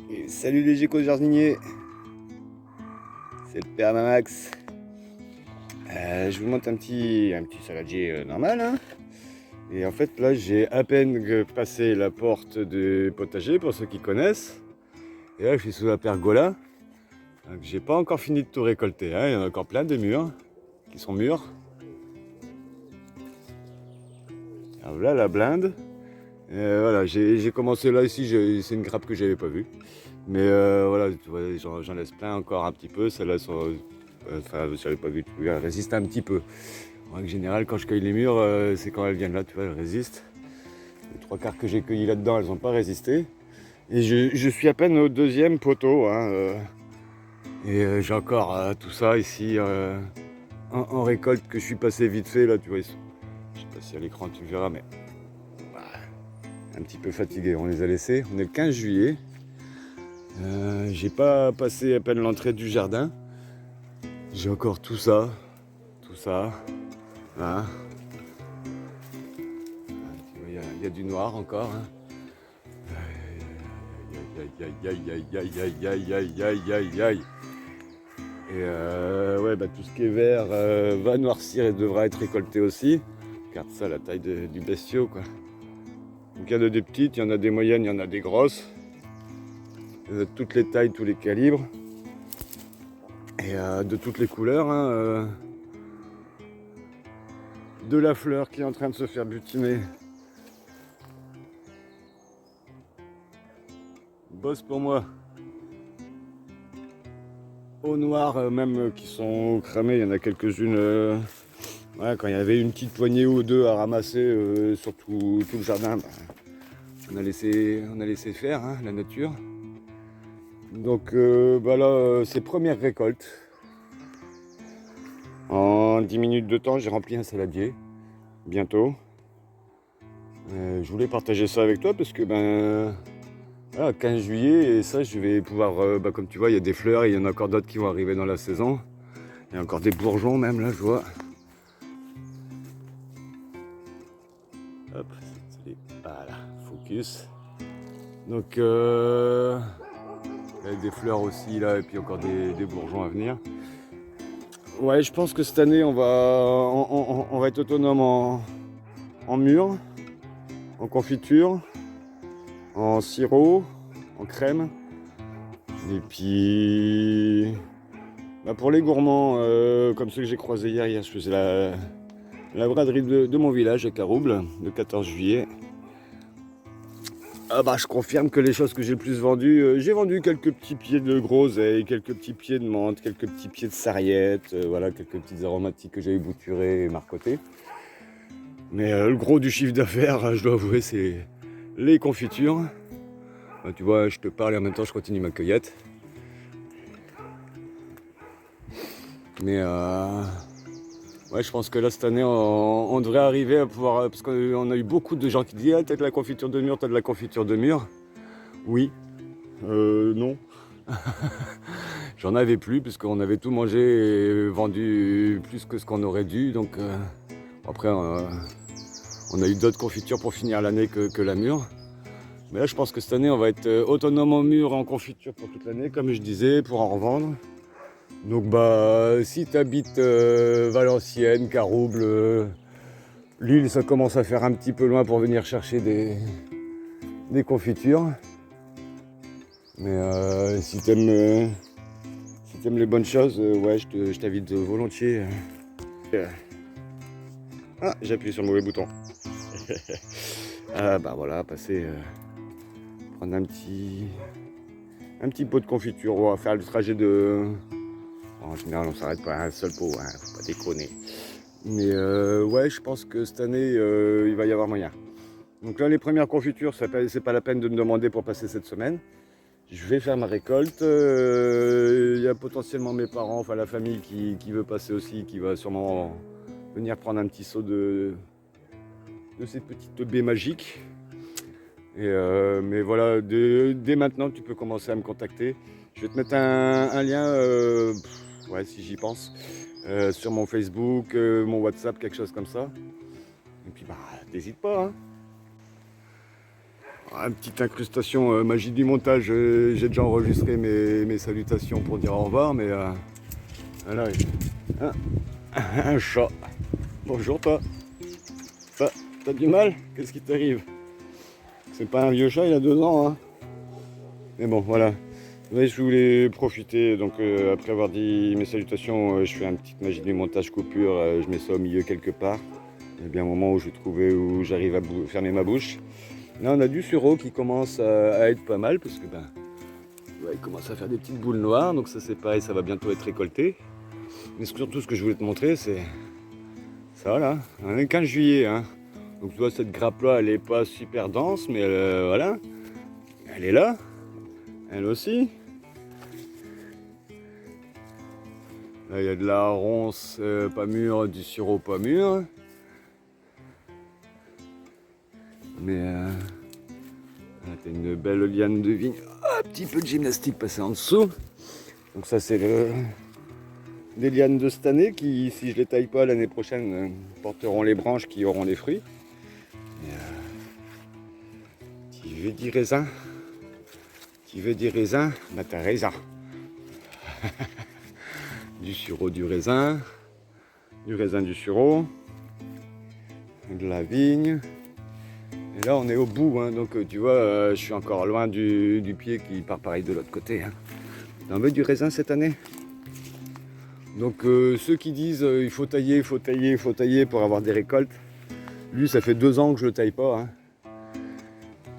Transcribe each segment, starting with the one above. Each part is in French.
Et salut les géco-jardiniers, c'est le père Mamax. Je vous montre un petit saladier normal. Hein. Et en fait là j'ai à peine passé la porte du potager pour ceux qui connaissent. Et là je suis sous la pergola. Donc j'ai pas encore fini de tout récolter. Hein. Il y en a encore plein de mûrs qui sont mûrs. Alors là la blinde. Voilà, j'ai commencé là ici, c'est une grappe que j'avais pas vue. Mais voilà, tu vois, j'en laisse plein encore un petit peu. Celles-là sont. Enfin, je n'avais pas vu, elles résistent un petit peu. En règle générale, quand je cueille les mûres, c'est quand elles viennent là, tu vois, elles résistent. Les trois quarts que j'ai cueillis là-dedans, elles n'ont pas résisté. Et je suis à peine au deuxième poteau. Hein, et j'ai encore tout ça ici en récolte que je suis passé vite fait. Là, tu vois, je sais pas si à l'écran tu verras, mais un petit peu fatigué. On les a laissés. On est le 15 juillet. J'ai pas passé à peine l'entrée du jardin. J'ai encore tout ça. Hein. Il y a du noir encore. Hein. Aïe. Et ouais, bah, tout ce qui est vert va noircir et devra être récolté aussi. Regarde ça, la taille du bestiau, quoi. Donc il y en a des petites, il y en a des moyennes, il y en a des grosses. Il y en a de toutes les tailles, tous les calibres. Et de toutes les couleurs. Hein, de la fleur qui est en train de se faire butiner. Bosse pour moi. Au noir, même qui sont cramées, il y en a quelques-unes. Ouais, quand il y avait une petite poignée ou deux à ramasser sur tout le jardin, bah, on a laissé faire hein, la nature. Donc bah là, c'est première récolte. En 10 minutes de temps, j'ai rempli un saladier. Bientôt. Je voulais partager ça avec toi parce que voilà, 15 juillet et ça je vais pouvoir, comme tu vois il y a des fleurs et il y en a encore d'autres qui vont arriver dans la saison. Il y a encore des bourgeons même là je vois. Hop, voilà, focus. Donc il y a des fleurs aussi là et puis encore des bourgeons à venir. Ouais je pense que cette année on va être autonome en mûre, en confiture, en sirop, en crème. Et puis pour les gourmands, comme ceux que j'ai croisés hier je faisais la braderie de mon village à Carouble, le 14 juillet. Ah bah je confirme que les choses que j'ai le plus vendues, j'ai vendu quelques petits pieds de groseille, quelques petits pieds de menthe, quelques petits pieds de sarriette, voilà, quelques petites aromatiques que j'avais bouturées et marcotées. Mais le gros du chiffre d'affaires, je dois avouer, c'est les confitures. Tu vois, je te parle et en même temps je continue ma cueillette. Mais ouais, je pense que là, cette année, on devrait arriver à pouvoir... Parce qu'on a eu beaucoup de gens qui disent « Ah, t'as de la confiture de mûre, t'as de la confiture de mûre. » Oui. Non. J'en avais plus, puisqu'on avait tout mangé et vendu plus que ce qu'on aurait dû. Donc, après, on a eu d'autres confitures pour finir l'année que la mûre. Mais là, je pense que cette année, on va être autonome en mûre et en confiture pour toute l'année, comme je disais, pour en revendre. Donc si tu habites Valenciennes, Carouble, Lille, ça commence à faire un petit peu loin pour venir chercher des confitures. Mais si t'aimes les bonnes choses, ouais, je t'invite volontiers. Ah, j'ai appuyé sur le mauvais bouton. Ah voilà, passer, prendre un petit pot de confiture, on va faire le trajet de... En général, on s'arrête pas à un seul pot, hein, faut pas déconner. Mais ouais, je pense que cette année, il va y avoir moyen. Donc là, les premières confitures, c'est pas la peine de me demander pour passer cette semaine. Je vais faire ma récolte. Il y a potentiellement mes parents, enfin la famille qui veut passer aussi, qui va sûrement venir prendre un petit seau de ces petites baies magiques. Et mais voilà, dès maintenant, tu peux commencer à me contacter. Je vais te mettre un lien, ouais, si j'y pense, sur mon Facebook, mon WhatsApp, quelque chose comme ça. Et puis, n'hésite pas. Hein. Une petite incrustation magie du montage. J'ai déjà enregistré mes salutations pour dire au revoir, mais voilà, un chat. Bonjour toi. T'as du mal? Qu'est-ce qui t'arrive? C'est pas un vieux chat, il a 2 ans, hein. Mais bon, voilà. Ouais, je voulais profiter, donc après avoir dit mes salutations, je fais une petite magie du montage coupure, je mets ça au milieu quelque part. Il y a bien un moment où je vais trouver où j'arrive à fermer ma bouche. Là, on a du sureau qui commence à être pas mal, parce que il commence à faire des petites boules noires, donc ça c'est pareil, ça va bientôt être récolté. Mais surtout, ce que je voulais te montrer, c'est ça là. On est le 15 juillet, hein. Donc tu vois, cette grappe-là, elle est pas super dense, mais voilà, elle est là, elle aussi. Là, il y a de la ronce pas mûre, du sureau pas mûr. Mais là, t'as une belle liane de vigne. Un petit peu de gymnastique passé en dessous. Donc ça, c'est des lianes de cette année qui, si je les taille pas l'année prochaine, porteront les branches qui auront les fruits. Tu veux du raisin? Tu veux du raisin? Bah t'as raisin. Du sureau, du raisin du sureau, de la vigne. Et là on est au bout, hein, donc tu vois, je suis encore loin du pied qui part pareil de l'autre côté. Hein. T'en veux du raisin cette année? Donc ceux qui disent il faut tailler, il faut tailler, il faut tailler pour avoir des récoltes, lui ça fait 2 ans que je le taille pas. Hein.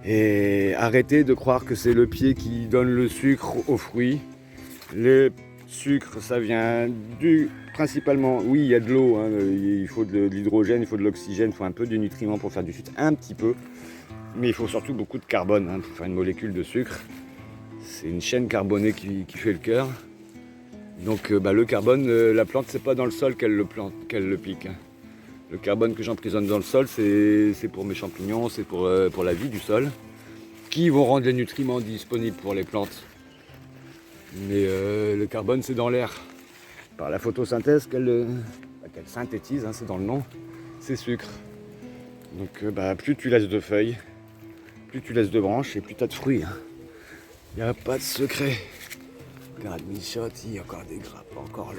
Et arrêtez de croire que c'est le pied qui donne le sucre aux fruits. Le sucre, ça vient principalement, oui, il y a de l'eau, hein, il faut de l'hydrogène, il faut de l'oxygène, il faut un peu de nutriments pour faire du sucre, un petit peu. Mais il faut surtout beaucoup de carbone hein, pour faire une molécule de sucre. C'est une chaîne carbonée qui fait le cœur. Donc le carbone, la plante, c'est pas dans le sol qu'elle le pique. Hein. Le carbone que j'emprisonne dans le sol, c'est pour mes champignons, c'est pour la vie du sol, qui vont rendre les nutriments disponibles pour les plantes. Mais le carbone, c'est dans l'air. Par la photosynthèse qu'elle synthétise, hein, c'est dans le nom, c'est sucre. Donc plus tu laisses de feuilles, plus tu laisses de branches et plus tu as de fruits. Il n'y a pas de secret. Regarde, Michotte, il y a encore des grappes, encore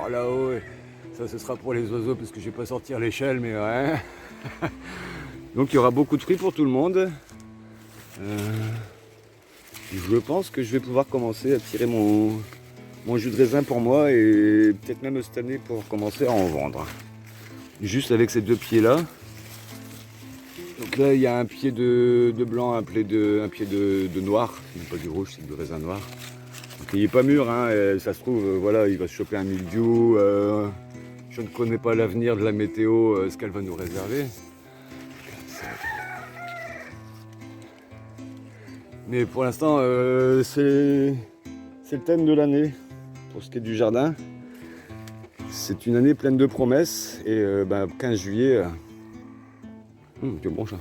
là-haut. Ça, ce sera pour les oiseaux parce que je vais pas sortir l'échelle, mais ouais. Donc il y aura beaucoup de fruits pour tout le monde. Je pense que je vais pouvoir commencer à tirer mon jus de raisin pour moi et peut-être même cette année pour commencer à en vendre. Juste avec ces 2 pieds-là. Donc là, il y a un pied de blanc, un pied de noir. C'est pas du rouge, c'est du raisin noir. Donc il n'est pas mûr, hein, et ça se trouve, voilà, il va se choper un mildiou. Je ne connais pas l'avenir de la météo, ce qu'elle va nous réserver. Mais pour l'instant, c'est le thème de l'année pour ce qui est du jardin. C'est une année pleine de promesses et 15 juillet, c'est bon ça,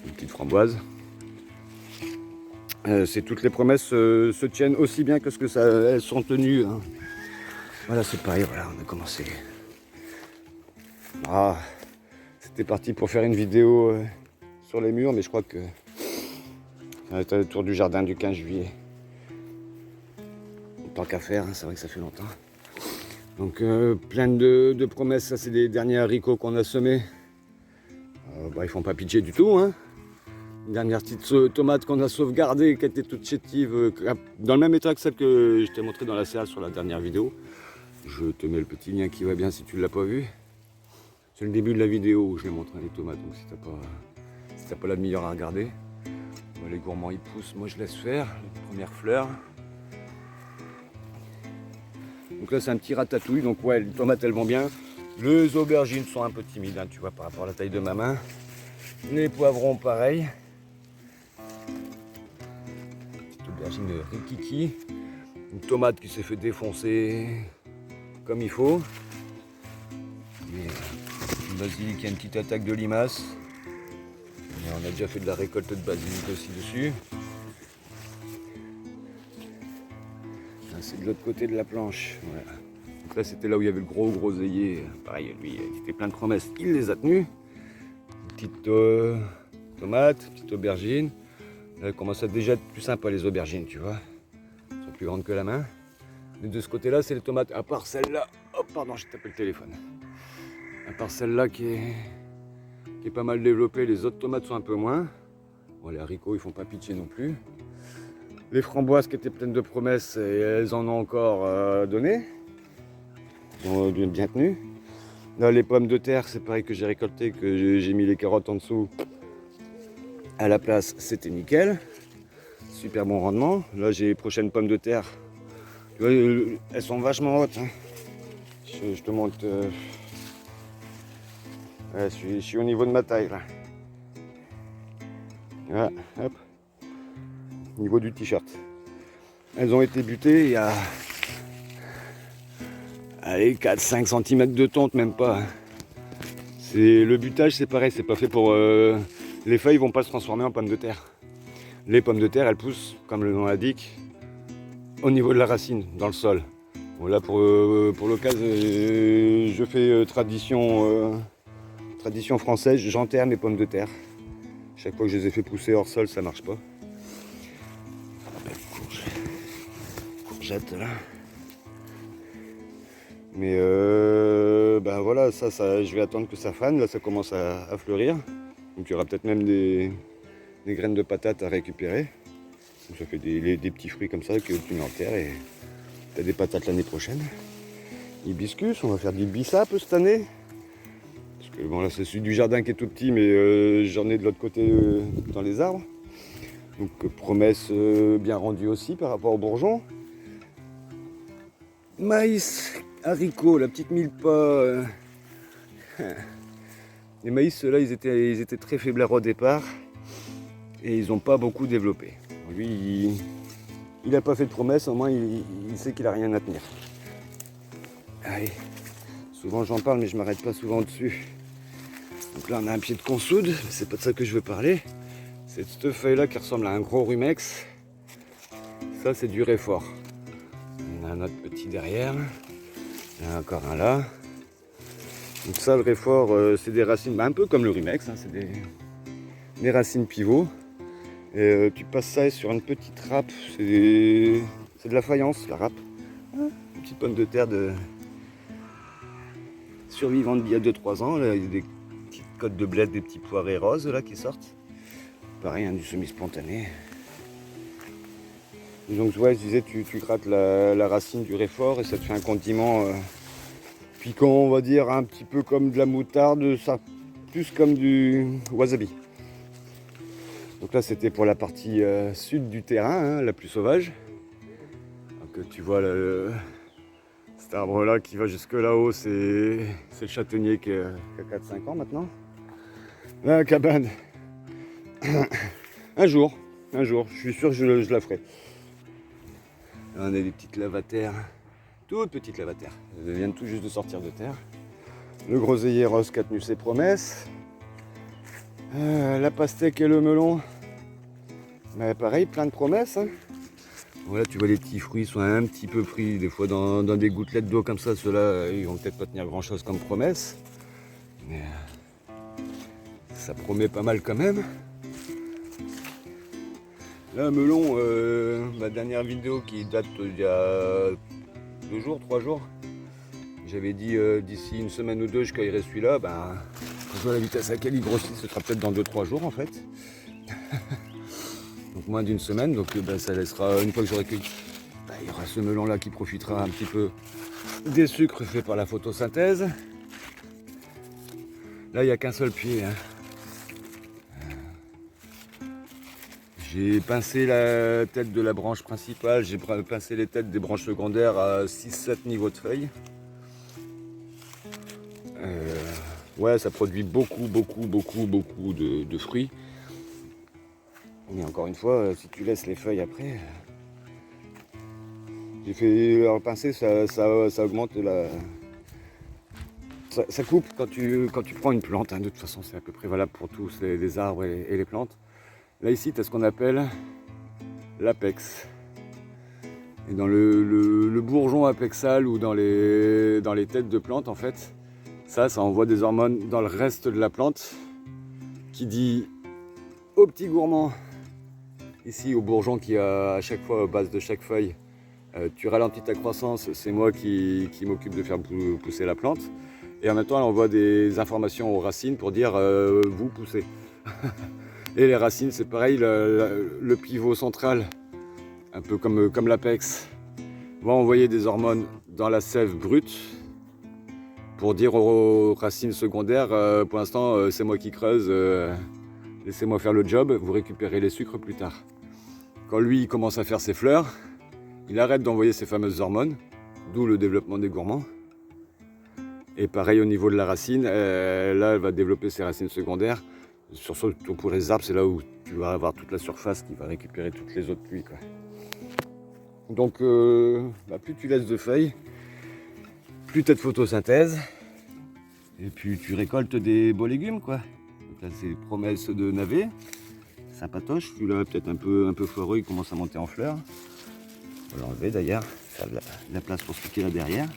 une petite framboise. C'est toutes les promesses se tiennent aussi bien que ce que elles sont tenues. Hein. Voilà, c'est pareil, voilà, on a commencé. C'était parti pour faire une vidéo sur les murs, mais je crois que ça va être le tour du jardin du 15 juillet. Tant qu'à faire, hein, c'est vrai que ça fait longtemps. Donc plein de promesses, ça c'est des derniers haricots qu'on a semés. Ils font pas pitié du tout. Hein. Une dernière petite tomate qu'on a sauvegardée, qui était toute chétive, dans le même état que celle que je t'ai montrée dans la serre sur la dernière vidéo. Je te mets le petit lien qui va bien si tu ne l'as pas vu. C'est le début de la vidéo où je vais montrer les tomates, donc si t'as pas la meilleure à regarder. Les gourmands ils poussent, moi je laisse faire les premières fleurs. Donc là c'est un petit ratatouille, donc ouais les tomates elles vont bien. Les aubergines sont un peu timides, hein, tu vois, par rapport à la taille de ma main. Les poivrons pareil. Petite aubergine rikiki. Une tomate qui s'est fait défoncer comme il faut. Une basilic qui a une petite attaque de limaces. Et on a déjà fait de la récolte de basilic aussi dessus. Là, c'est de l'autre côté de la planche. Voilà. Donc là c'était là où il y avait le gros groseillier. Pareil, lui il était plein de promesses, il les a tenues. Une petite tomates, petite aubergine. Là, elles commencent à déjà être plus sympa les aubergines, tu vois. Elles sont plus grandes que la main. Et de ce côté-là, c'est les tomates. À part celle-là, oh pardon, j'ai tapé le téléphone. À part celle-là qui est pas mal développée, les autres tomates sont un peu moins. Bon, les haricots, ils font pas pitié non plus. Les framboises qui étaient pleines de promesses, et elles en ont encore donné. Elles ont bien tenu. Là, les pommes de terre, c'est pareil que j'ai récolté, que j'ai mis les carottes en dessous. À la place, c'était nickel. Super bon rendement. Là, j'ai les prochaines pommes de terre. Tu vois, elles sont vachement hautes. Hein. Je te montre. Ouais, je suis au niveau de ma taille là. Voilà, hop. Au niveau du t-shirt. Elles ont été butées il y a 4-5 cm de tonte, même pas. Le butage, c'est pareil, c'est pas fait pour. Les feuilles vont pas se transformer en pommes de terre. Les pommes de terre, elles poussent, comme le nom l'indique, au niveau de la racine, dans le sol. Voilà, pour l'occasion, je fais tradition française, j'enterre mes pommes de terre. Chaque fois que je les ai fait pousser hors sol, ça marche pas. Courgette là. Mais ben voilà, ça, je vais attendre que ça fane. Là, ça commence à fleurir. Donc il y aura peut-être même des graines de patates à récupérer. Donc, ça fait des petits fruits comme ça que tu enterres et tu as des patates l'année prochaine. Hibiscus, on va faire du bissap cette année. Parce que bon là c'est celui du jardin qui est tout petit, mais j'en ai de l'autre côté dans les arbres. Donc promesse bien rendue aussi par rapport aux bourgeons. Maïs, haricots, la petite mille-pas. Les maïs, ceux-là, ils étaient très faiblards au départ et ils n'ont pas beaucoup développé. Lui, il n'a pas fait de promesse, au moins il sait qu'il n'a rien à tenir. Allez, souvent j'en parle, mais je m'arrête pas souvent dessus. Donc là, on a un pied de consoude, mais c'est pas de ça que je veux parler. C'est de cette feuille-là qui ressemble à un gros rumex. Ça, c'est du réfort. On a un autre petit derrière. Il y en a encore un là. Donc ça, le réfort, c'est des racines, un peu comme le rumex, hein, c'est des racines pivots. Et tu passes ça sur une petite râpe, c'est de la faïence, la râpe. Une petite pomme de terre survivante d'il y a 2-3 ans. Là, il y a des petites côtes de bled, des petits poirets roses là, qui sortent. Pareil, hein, du semi-spontané. Et donc ouais, je disais, tu grattes la racine du réfort et ça te fait un condiment piquant, on va dire, un petit peu comme de la moutarde, ça plus comme du wasabi. Donc là c'était pour la partie sud du terrain, hein, la plus sauvage. Donc tu vois cet arbre là qui va jusque là-haut, c'est le châtaignier qui a 4-5 ans maintenant. La cabane. un jour, je suis sûr que je la ferai. Là, on a des petites lavataires, toutes petites lavataires. Elles viennent tout juste de sortir de terre. Le groseillier rose qui a tenu ses promesses. La pastèque et le melon. Mais pareil, plein de promesses. Hein. Voilà, tu vois, les petits fruits sont un petit peu pris. Des fois, dans des gouttelettes d'eau comme ça, ceux-là, ils vont peut-être pas tenir grand-chose comme promesse. Mais ça promet pas mal quand même. Là, melon, ma dernière vidéo qui date d'il y a 2 jours, 3 jours. J'avais dit d'ici une semaine ou deux, je cueillerai celui-là. Ben, quand je vois la vitesse à laquelle il grossit, ce sera peut-être dans 2-3 jours en fait. Donc moins d'une semaine, donc ben, ça laissera, une fois que j'aurai cueilli, ben, il y aura ce melon-là qui profitera un petit peu des sucres faits par la photosynthèse. Là, il n'y a qu'un seul pied. Hein. J'ai pincé la tête de la branche principale, j'ai pincé les têtes des branches secondaires à 6-7 niveaux de feuilles. Ouais, ça produit beaucoup de fruits. Mais encore une fois, si tu laisses les feuilles après, j'ai fait leur pincer, ça augmente la... Ça coupe quand tu prends une plante, hein. De toute façon c'est à peu près valable pour tous les arbres et les plantes. Là ici tu as ce qu'on appelle l'apex. Et dans le bourgeon apexal ou dans les têtes de plantes en fait, ça envoie des hormones dans le reste de la plante qui dit au petit gourmand, ici au bourgeon qui a à chaque fois, à base de chaque feuille, tu ralentis ta croissance, c'est moi qui m'occupe de faire pousser la plante. Et en même temps, elle envoie des informations aux racines pour dire vous poussez. Et les racines, c'est pareil, le pivot central, un peu comme l'apex, va envoyer des hormones dans la sève brute pour dire aux racines secondaires, pour l'instant, c'est moi qui creuse, laissez-moi faire le job, vous récupérez les sucres plus tard. Quand lui il commence à faire ses fleurs, il arrête d'envoyer ces fameuses hormones, d'où le développement des gourmands. Et pareil au niveau de la racine, là elle va développer ses racines secondaires. Surtout pour les arbres, c'est là où tu vas avoir toute la surface qui va récupérer toutes les autres pluies, quoi. Donc plus tu laisses de feuilles, plus tu as de photosynthèse, et puis tu récoltes des beaux légumes, quoi. Donc là c'est promesse de navet, sympatoche, celui-là peut-être un peu foireux, il commence à monter en fleurs. On va l'enlever d'ailleurs, faire de la place pour ce qui est là derrière,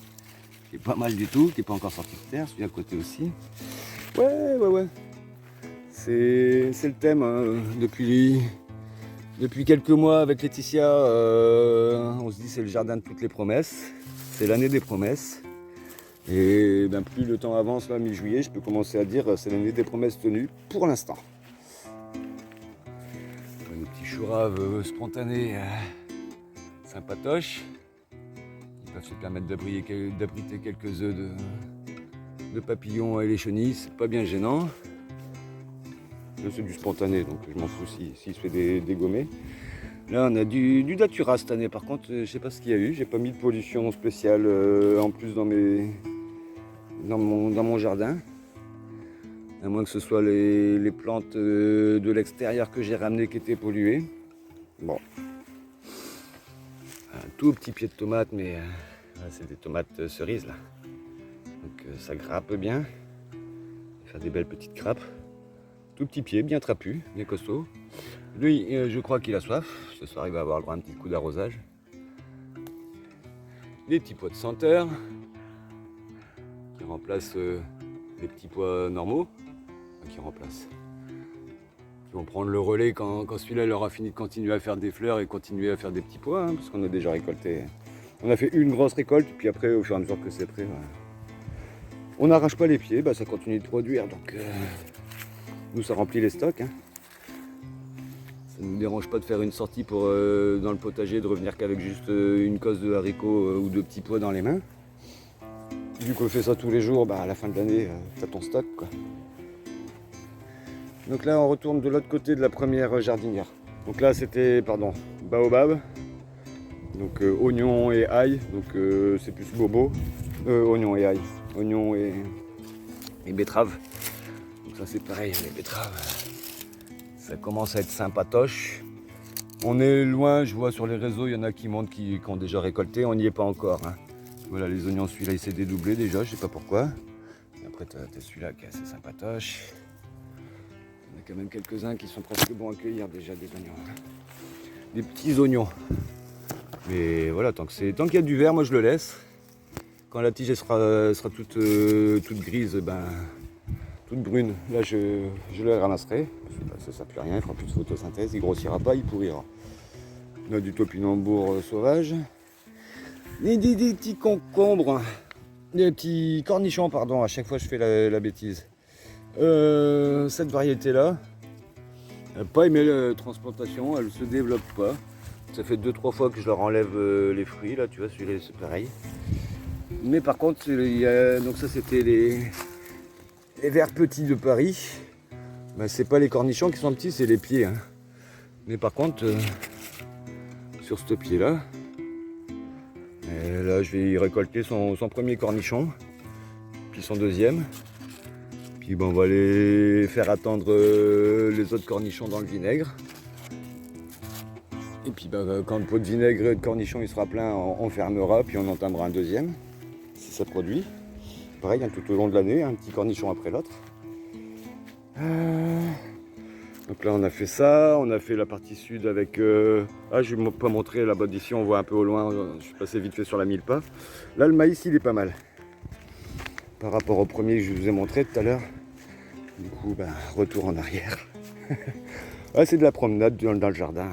qui est pas mal du tout, qui n'est pas encore sorti de terre, celui à côté aussi. Ouais. C'est le thème, hein. Depuis quelques mois avec Laetitia, on se dit c'est le jardin de toutes les promesses, c'est l'année des promesses. Et plus le temps avance, là, mi-juillet, je peux commencer à dire c'est l'année des promesses tenues pour l'instant. Des petits choux raves spontanés, sympatoches. Ils peuvent se permettre d'abriter quelques œufs de papillons et les chenilles, c'est pas bien gênant. C'est du spontané, donc je m'en fous s'il se fait dégommer. Là on a du datura cette année, par contre je sais pas ce qu'il y a eu, j'ai pas mis de pollution spéciale en plus dans mon jardin. À moins que ce soit les plantes de l'extérieur que j'ai ramenées qui étaient polluées. Bon. Un tout petit pied de tomate, mais c'est des tomates cerises là. Donc ça grappe bien. Faire des belles petites grappes. Tout petit pied, bien trapu, bien costaud. Lui, je crois qu'il a soif. Ce soir, il va avoir le droit à un petit coup d'arrosage. Des petits pois de senteur qui remplacent les petits pois normaux. Qui vont prendre le relais quand celui-là il aura fini de continuer à faire des fleurs et continuer à faire des petits pois, hein, parce qu'on a déjà récolté. On a fait une grosse récolte, puis après, au fur et à mesure que c'est prêt, on n'arrache pas les pieds, ça continue de produire. Donc, nous, ça remplit les stocks. Hein. Ça ne nous dérange pas de faire une sortie dans le potager, de revenir qu'avec juste une cosse de haricots ou de petits pois dans les mains. Vu qu'on fait ça tous les jours, à la fin de l'année, tu as ton stock, quoi. Donc là, on retourne de l'autre côté de la première jardinière. Donc là, c'était, baobab. Donc oignon et ail. Donc c'est plus bobo. Oignon et ail. Oignon et betterave. Donc ça, c'est pareil, les betteraves. Ça commence à être sympatoche. On est loin, je vois sur les réseaux, il y en a qui montent, qui ont déjà récolté. On n'y est pas encore. Hein. Voilà, les oignons, celui-là, il s'est dédoublé déjà, je sais pas pourquoi. Et après, tu as celui-là qui est assez sympatoche. Il y en a quand même quelques-uns qui sont presque bons à cueillir déjà, des oignons. Des petits oignons. Mais voilà, tant qu'il y a du vert, moi je le laisse. Quand la tige sera toute grise, toute brune, là je la ramasserai. Ça ne sert plus à rien, il ne fera plus de photosynthèse, il ne grossira pas, il pourrira. On a du topinambour sauvage. Et des petits concombres, des petits cornichons, à chaque fois je fais la bêtise. Cette variété-là, elle n'a pas aimé la transplantation, elle ne se développe pas. Ça fait 2-3 fois que je leur enlève les fruits, là, tu vois, celui-là c'est pareil. Mais par contre, donc ça c'était les vers petits de Paris. C'est pas les cornichons qui sont petits, c'est les pieds. Hein. Mais par contre, sur ce pied-là, là je vais y récolter son premier cornichon, puis son deuxième. Puis on va les faire attendre les autres cornichons dans le vinaigre. Et puis quand le pot de vinaigre et de cornichons il sera plein, on fermera, puis on entamera un deuxième, si ça produit. Pareil, hein, tout au long de l'année, un petit cornichon après l'autre. Donc là on a fait ça, on a fait la partie sud avec... je ne vais pas montrer là-bas d'ici, on voit un peu au loin, je suis passé vite fait sur la mille-pas. Là le maïs il est pas mal. Par rapport au premier que je vous ai montré tout à l'heure. Du coup, retour en arrière. Ouais, c'est de la promenade dans le jardin.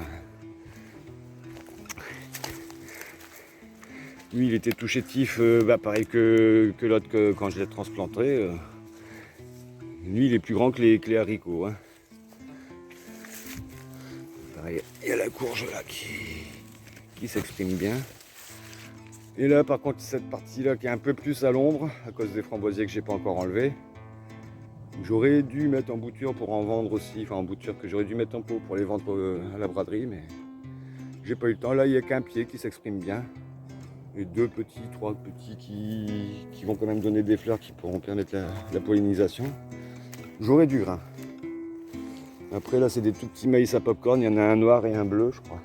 Lui, il était tout chétif, pareil que l'autre quand je l'ai transplanté. Lui, il est plus grand que les haricots. Hein. Pareil, il y a la courge là qui s'exprime bien. Et là, par contre, cette partie-là qui est un peu plus à l'ombre, à cause des framboisiers que j'ai pas encore enlevés. J'aurais dû mettre en bouture pour en vendre aussi, enfin en bouture que j'aurais dû mettre en pot pour les vendre à la braderie, mais j'ai pas eu le temps. Là, il n'y a qu'un pied qui s'exprime bien. Et trois petits qui vont quand même donner des fleurs qui pourront permettre la pollinisation. J'aurais du grain. Après là c'est des tout petits maïs à popcorn, il y en a un noir et un bleu je crois.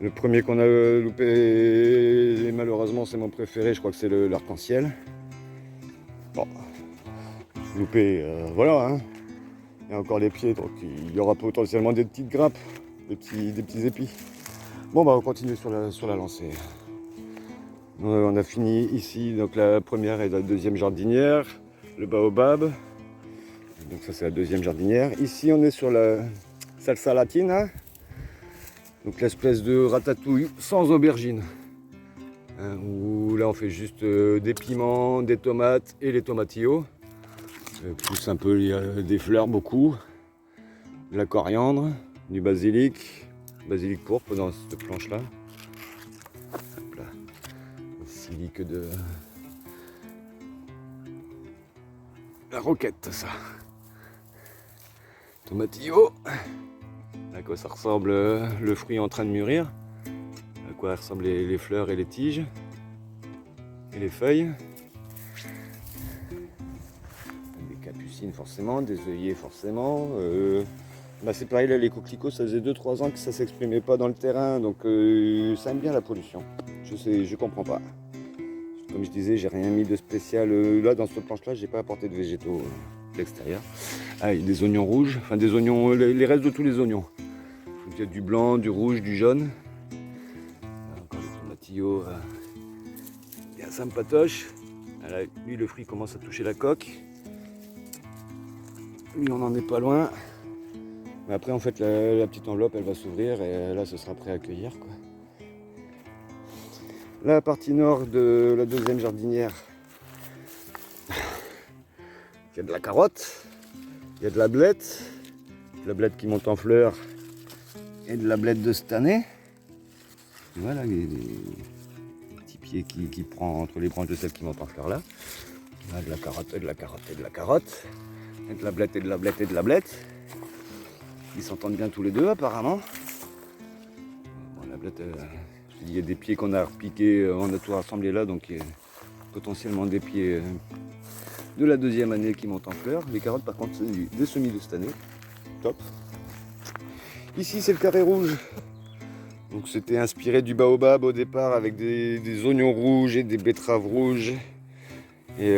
Le premier qu'on a loupé, malheureusement c'est mon préféré, je crois que c'est l'arc-en-ciel. Bon, loupé, voilà, hein. Il y a encore les pieds, donc il y aura potentiellement des petites grappes, des petits épis. Bon bah on continue sur la lancée. On a fini ici, donc la première et la deuxième jardinière, le baobab. Donc ça c'est la deuxième jardinière. Ici on est sur la salsa latina. Donc l'espèce de ratatouille sans aubergine. Hein, où là on fait juste des piments, des tomates et les tomatillos. Plus un peu des fleurs beaucoup. De la coriandre, du basilic pourpre dans cette planche là. Basilic de la roquette ça. Tomatillo. À quoi ça ressemble le fruit en train de mûrir. À quoi ressemblent les fleurs et les tiges. Et les feuilles. Des capucines forcément, des œillets forcément. C'est pareil là, les coquelicots ça faisait 2-3 ans que ça s'exprimait pas dans le terrain. Donc ça aime bien la pollution. Je comprends pas. Comme je disais, j'ai rien mis de spécial. Là, dans cette planche-là, j'ai pas apporté de végétaux de l'extérieur. Ah, il y a des oignons rouges, enfin des oignons, les restes de tous les oignons. Donc, il y a du blanc, du rouge, du jaune. Là, encore des tomatillos. Il y a sympatoche. Là, lui, le fruit commence à toucher la coque. Lui, on n'en est pas loin. Mais après, en fait, la petite enveloppe, elle va s'ouvrir et là, ce sera prêt à accueillir, quoi. La partie nord de la deuxième jardinière, il y a de la carotte, il y a de la blette qui monte en fleurs et de la blette de cette année. Voilà, il y a des petits pieds qui prend entre les branches de celle qui monte en fleurs là. Là, de la carotte et de la carotte et de la carotte. Et de la blette et de la blette et de la blette. Ils s'entendent bien tous les deux apparemment. Bon, la blette... il y a des pieds qu'on a repiqués, on a tout rassemblé là, donc il y a potentiellement des pieds de la deuxième année qui montent en fleurs. Les carottes par contre c'est des semis de cette année. Top. Ici c'est le carré rouge. Donc c'était inspiré du baobab au départ avec des oignons rouges et des betteraves rouges. Et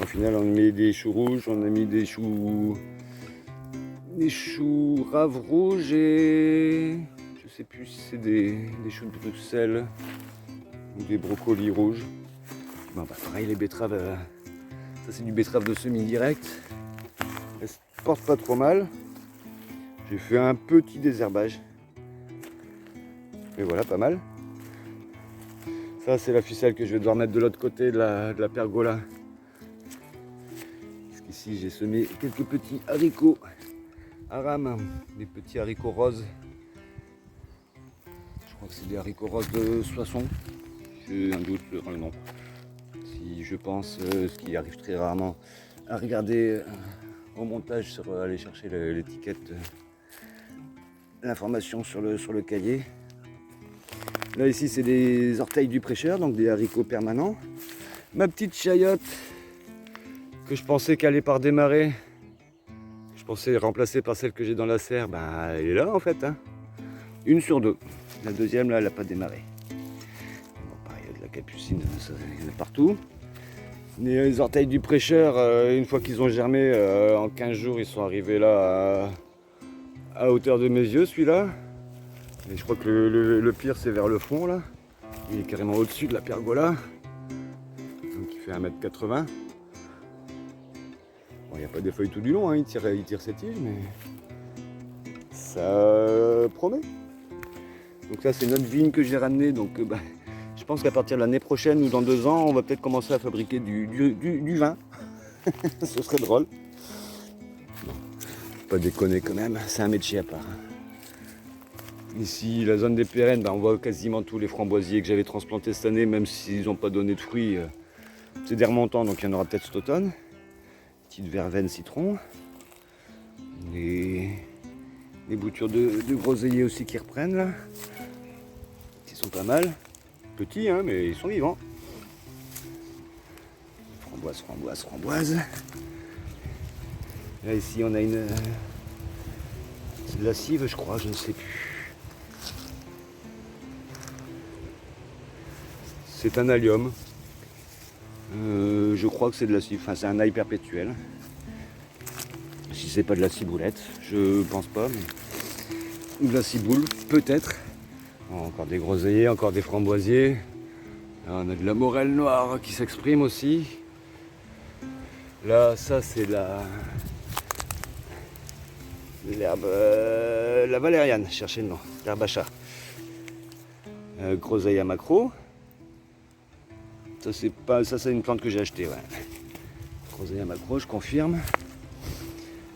au final on a mis des choux rouges, on a mis des choux raves rouges et... je sais plus si c'est des choux de Bruxelles ou des brocolis rouges. Bon, pareil, les betteraves, ça c'est du betterave de semis direct. Elles se portent pas trop mal. J'ai fait un petit désherbage. Et voilà, pas mal. Ça c'est la ficelle que je vais devoir mettre de l'autre côté de la pergola. Parce qu'ici j'ai semé quelques petits haricots à rame, des petits haricots roses. Je crois que c'est des haricots roses de Soissons. J'ai un doute sur le nom. Si je pense, ce qui arrive très rarement, à regarder au montage, sur aller chercher l'étiquette, l'information sur le cahier. Là ici c'est des orteils du prêcheur, donc des haricots permanents. Ma petite chayotte que je pensais qu'elle allait par démarrer, je pensais remplacer par celle que j'ai dans la serre, elle est là en fait. Hein. 1 sur 2. La deuxième là elle n'a pas démarré. Bon, pareil, il y a de la capucine, ça, il y en a partout. Les orteils du prêcheur, une fois qu'ils ont germé, en 15 jours ils sont arrivés là à hauteur de mes yeux celui-là. Et je crois que le pire c'est vers le fond là. Il est carrément au-dessus de la pergola. Donc il fait 1,80 m. Bon, il n'y a pas des feuilles tout du long, hein. Il tire ses tiges, mais ça promet. Donc ça c'est notre vigne que j'ai ramenée, donc je pense qu'à partir de l'année prochaine ou dans 2 ans, on va peut-être commencer à fabriquer du vin. Ce serait drôle. Bon, faut pas déconner quand même, c'est un métier à part. Ici, la zone des Pérennes, on voit quasiment tous les framboisiers que j'avais transplantés cette année, même s'ils n'ont pas donné de fruits. C'est des remontants, donc il y en aura peut-être cet automne. Petite verveine citron. Les boutures de groseilliers aussi qui reprennent là. Qui sont pas mal. Petits, hein, mais ils sont vivants. Framboise, framboise, framboise. Là ici on a une... c'est de la cive je crois, je ne sais plus. C'est un allium. Je crois que c'est de la cive, enfin c'est un ail perpétuel. Si c'est pas de la ciboulette, je pense pas, mais... ou de la ciboule, peut-être. Encore des groseilliers, encore des framboisiers. Là, on a de la morelle noire qui s'exprime aussi. Là, ça c'est l'herbe, la valériane, cherchez le nom, l'herbe à chat. Groseille à macro. Ça c'est pas, ça c'est une plante que j'ai achetée, ouais. Groseille à macro, je confirme.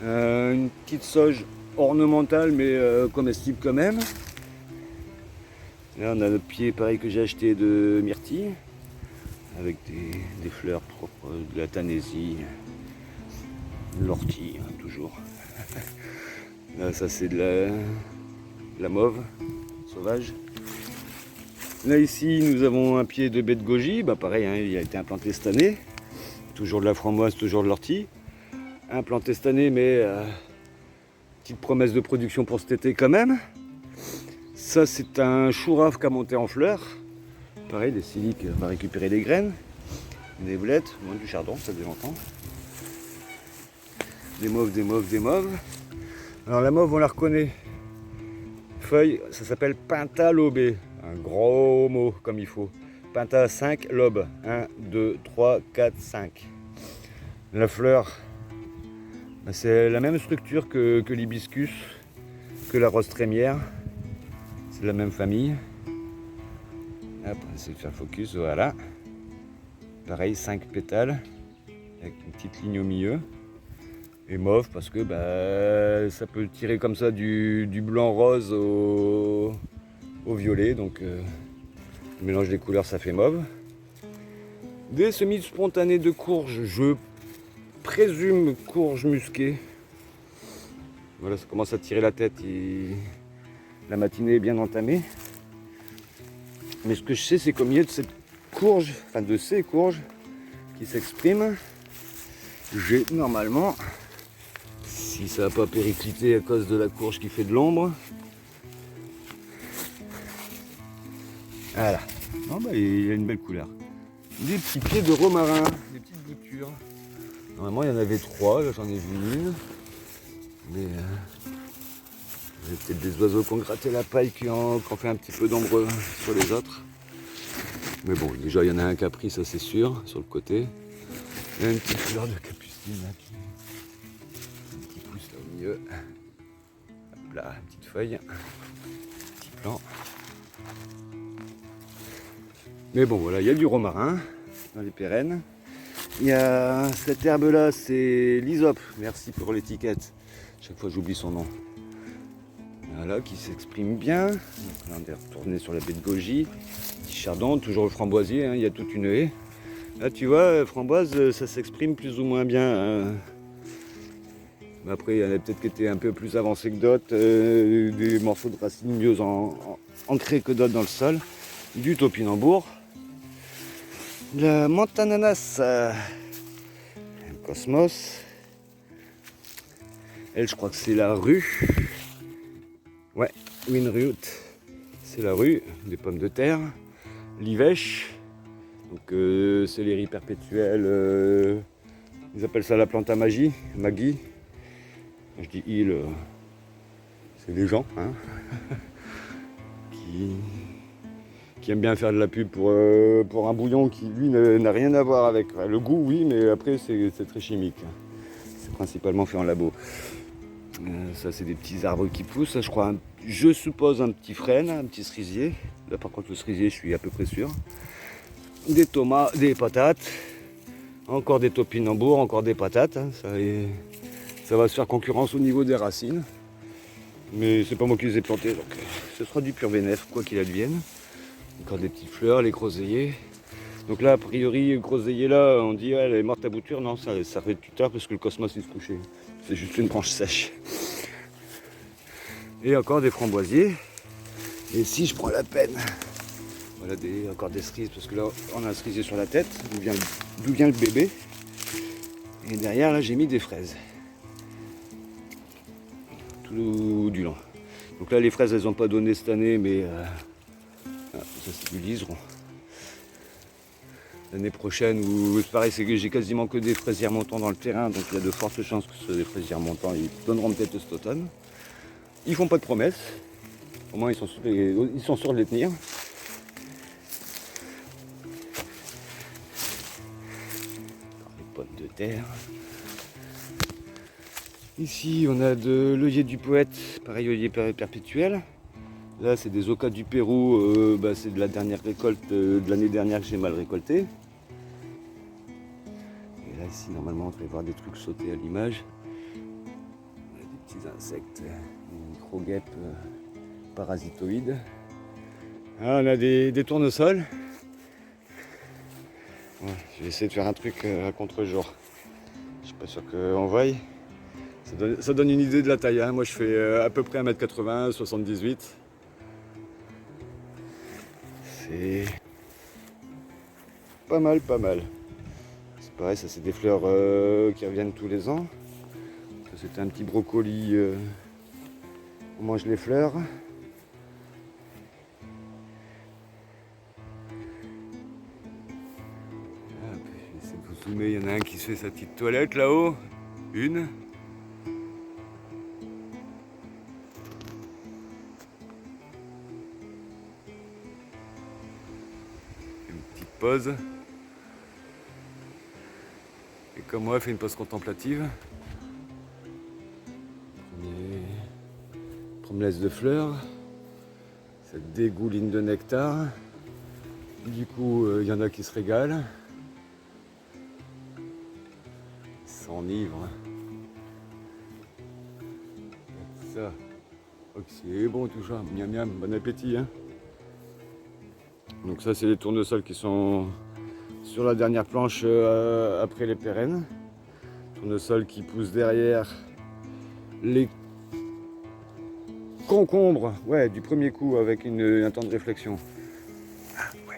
Une petite sauge ornementale mais comestible quand même. Là on a le pied pareil que j'ai acheté de myrtille avec des fleurs propres, de la tanésie, de l'ortie hein, toujours. Là ça c'est de la mauve sauvage. Là ici nous avons un pied de baie de goji, pareil hein, il a été implanté cette année. Toujours de la framboise, toujours de l'ortie. Implanté cette année mais petite promesse de production pour cet été quand même. Ça c'est un chourave qui a monté en fleurs. Pareil, des siliques, on va récupérer des graines, des blettes, du chardon, ça faisait longtemps. Des mauves, des mauves, des mauves. Alors la mauve on la reconnaît. Feuille, ça s'appelle Pinta lobé. Un gros mot comme il faut. Pinta 5 lobes. 1, 2, 3, 4, 5. La fleur, c'est la même structure que l'hibiscus, que la rose trémière. C'est la même famille. Hop, on essaie de faire focus, voilà. Pareil, 5 pétales, avec une petite ligne au milieu. Et mauve, parce que ça peut tirer comme ça du blanc rose au violet. Donc, le mélange des couleurs, ça fait mauve. Des semis spontanés de courge, je présume courge musquée. Voilà, ça commence à tirer la tête. La matinée est bien entamée. Mais ce que je sais, c'est qu'au milieu de cette courge, enfin de ces courges qui s'expriment, j'ai normalement, si ça n'a pas périclité à cause de la courge qui fait de l'ombre, voilà. Non, il y a une belle couleur. Des petits pieds de romarin, des petites boutures. Normalement, il y en avait 3, là j'en ai vu une. Mais il y a peut-être des oiseaux qui ont gratté la paille qui ont fait un petit peu d'ombre sur les autres. Mais bon, déjà il y en a un qui a pris, ça c'est sûr, sur le côté. Il y a une petite fleur de capucine là qui pousse là au milieu. Hop là, une petite feuille, petit plant. Mais bon voilà, il y a du romarin dans les Pérennes. Il y a cette herbe là, c'est l'hysope, merci pour l'étiquette. Chaque fois j'oublie son nom. Voilà, qui s'exprime bien. Donc là, on est retourné sur la baie de goji. Petit chardon, toujours le framboisier, hein, il y a toute une haie. Là, tu vois, framboise, ça s'exprime plus ou moins bien. Hein. Après, il y en a peut-être qui étaient un peu plus avancés que d'autres. Des morceaux de racines mieux ancrés que d'autres dans le sol. Du topinambour. De la menthe ananas. Cosmos. Elle, je crois que c'est la rue. Ouais, Winroot, c'est la rue, des pommes de terre, l'ivèche, donc céleri perpétuel, ils appellent ça la plante à magie, Maggie. Je dis il, c'est des gens hein, qui aiment bien faire de la pub pour un bouillon qui lui n'a rien à voir avec le goût, oui, mais après c'est très chimique. C'est principalement fait en labo. Ça c'est des petits arbres qui poussent, je crois, je suppose un petit frêne, un petit cerisier. Là par contre le cerisier je suis à peu près sûr. Des tomates, des patates, encore des topinambours, encore des patates. Hein. Ça va se faire concurrence au niveau des racines. Mais c'est pas moi qui les ai plantés, donc ce sera du pur bénéf, quoi qu'il advienne. Encore des petites fleurs, les groseilliers. Donc là, a priori, groseillier là, on dit elle est morte à bouture. Non, ça arrive plus tard parce que le cosmos il se couchait. C'est juste une branche sèche. Et encore des framboisiers. Et si je prends la peine, voilà encore des cerises, parce que là on a un cerisier sur la tête, d'où vient le bébé. Et derrière là j'ai mis des fraises. Tout du long. Donc là les fraises elles n'ont pas donné cette année, mais ça c'est du liseron. L'année prochaine, où c'est pareil, c'est que j'ai quasiment que des fraisières montants dans le terrain, donc il y a de fortes chances que ce soit des fraisières montants, ils donneront peut-être cet automne. Ils font pas de promesses, au moins ils sont sûrs de les tenir. Les pommes de terre. Ici on a de l'œillet du poète, pareil œillet perpétuel. Là c'est des ocas du Pérou, c'est de la dernière récolte de l'année dernière que j'ai mal récolté. Et là ici normalement on devrait voir des trucs sauter à l'image. Des petits insectes, des micro-guêpes parasitoïdes. Ah, on a des tournesols. Ouais, je vais essayer de faire un truc à contre-jour. Je suis pas sûr qu'on voie. Ça donne une idée de la taille. Hein. Moi je fais à peu près 1m80, 78. C'est pas mal, pas mal. C'est pareil, ça c'est des fleurs qui reviennent tous les ans. Ça c'était un petit brocoli. On mange les fleurs. Je vais essayer de vous zoomer. Il y en a un qui se fait sa petite toilette là-haut. Une. Pause. Et comme moi, elle fait une pause contemplative. Promesse de fleurs. Ça dégouline de nectar. Du coup, il y en a qui se régalent. Ils s'enivrent. Ça. Oh, c'est bon tout ça. Miam miam, bon appétit. Hein. Donc ça c'est les tournesols qui sont sur la dernière planche après les pérennes. Tournesols qui poussent derrière les concombres, ouais, du premier coup avec un temps de réflexion. Ah ouais,